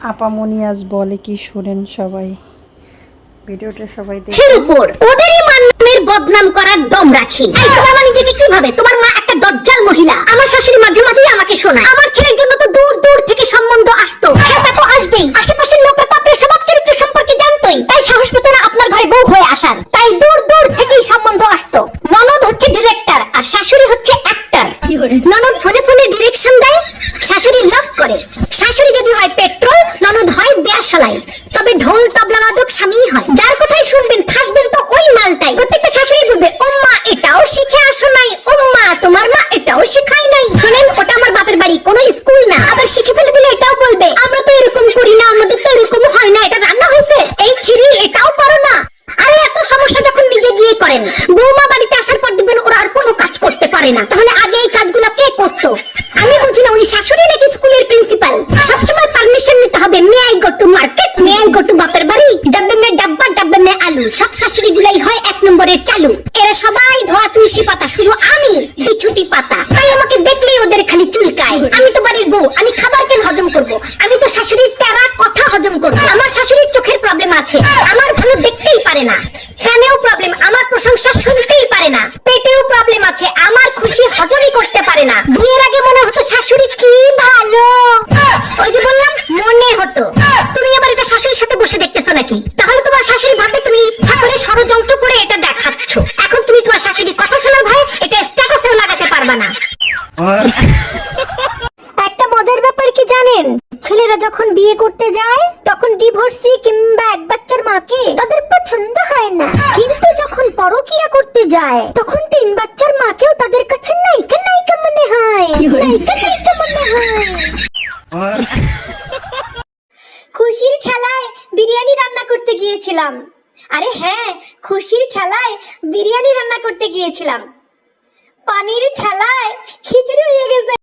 আপামনি আজ বলে কি শুনেন সবাই, ভিডিওটা সবাই এর উপর ওদেরই মানের বদনাম করার দম রাখি। এই তোমার মা নিজেকে কি ভাবে? তোমার মা একটা দজ্জাল মহিলা। আমার শাশুড়ি মাঝে মাঝেই আমাকে শোনায় আমার ছেলের জন্য তো দূর দূর থেকে সম্বন্ধ আসতো। হ্যাঁ, তা তো আসবেই। আশেপাশের লোকরা তো আপনার স্বভাব চরিত্র সম্পর্কে জানতোই, তাই সাহস পেত না আপনার ঘরে বউ হয়ে আসার। তাই দূর দূর থেকেই সম্বন্ধ আসতো। ননদ হচ্ছে ডিরেক্টর আর শাশুড়ি হচ্ছে অ্যাক্টর। ননদ ফোনে ফোনে ডিরেকশন দেয়, শাশুড়ি লাভ করে। শাশুড়ি যদি হয় পেট্রোল, ননদ হয় দেশালাই। তবে ঢোল তবলা বাদক স্বামী হয়। যার কথাই শুনবেন ফাঁসবেন তো ওই মালটাই। প্রত্যেকটা শাশুড়ি বলবে ওম্মা এটাও শিখে আসো নাই, ওম্মা তোমার মা এটাও শিখায় নাই। শুনেন, ওটা আমার বাপের বাড়ি, কোনো স্কুল না। আবার শিখে ফেলে দিলে এটাও বলবে আমরা তো এরকম করি না, আমাদের তো এরকম হয় না, এটা রান্না হয়েছে, এই ছিরি এটাও পারো না। আরে এত সমস্যা যখন নিজে গিয়ে করেন, বৌমা বাড়িতে আসার পর দেখবেন ওরা আর কোনো কাজ করতে পারে না। তাহলে আগে এই কাজগুলো কে করতো? আমি বুঝি না উনি শাশুড়ি নাকি স্কুলের প্রিন্সিপাল। সবসময় পারমিশন নিতে হবে। May I go to market, may I go to বাপের বাড়ি, ডাব্বে মে ডাব্বা, ডাব্বে মে আলু। সব শাশুড়ি গুলাই হয় এক নম্বরের চালু। এরা সবাই ধোয়া তুলসী পাতা, শুধু আমি বিছুটি পাতা। তাই আমাকে দেখলেই ওদের খালি চুলকায়। আমি তো বাড়ির বউ, আমি খাবার কেন হজম করব? আমি তো শাশুড়ির তেরা কথা হজম করব। আমার শাশুড়ির চোখের প্রবলেম আছে, আমার ভালো দেখতেই পারে না। কানেও প্রবলেম, আমার প্রশংসা শুনতেই পারে না। পেটেও প্রবলেম আছে, আমার খুশি হজমই করতে পারে না। বিয়ের আগে মনে হতো শাশুড়ি কি ভালো, ওই যে বললাম মনে হতো। তুমি আবার এটা শাশুড়ির সাথে বসে দেখতেছো নাকি? তাহলে তোমার শাশুড়ি ভাবে তুমি ইচ্ছা করে ষড়যন্ত্র করে এটা দেখাচ্ছ। এখন তুমি তোমার শাশুড়ি কথা শোনার ভয়ে এটা স্ট্যাটাসেও লাগাতে পারবা না। একটা মজার ব্যাপার কি জানেন? ছেলেরা যখন বিয়ে করতে যায় তখন ডিভোর্সি কিংবা এক বাচ্চার মাকে তাদের পছন্দ হয় না, কিন্তু যখন পরকিয়া করতে যায় তখন 3 বাচ্চার মাকেও তাদের কাছে নায়িকা নায়িকা মনে হয়, নায়িকা নায়িকা মনে হয়। খুশির খেলায় বিরিয়ানি রান্না করতে গিয়েছিলাম। আরে হ্যাঁ, খুশির খেলায় বিরিয়ানি রান্না করতে গিয়েছিলাম। পানির ঠেলায় খিচুড়ি হয়ে গেছে।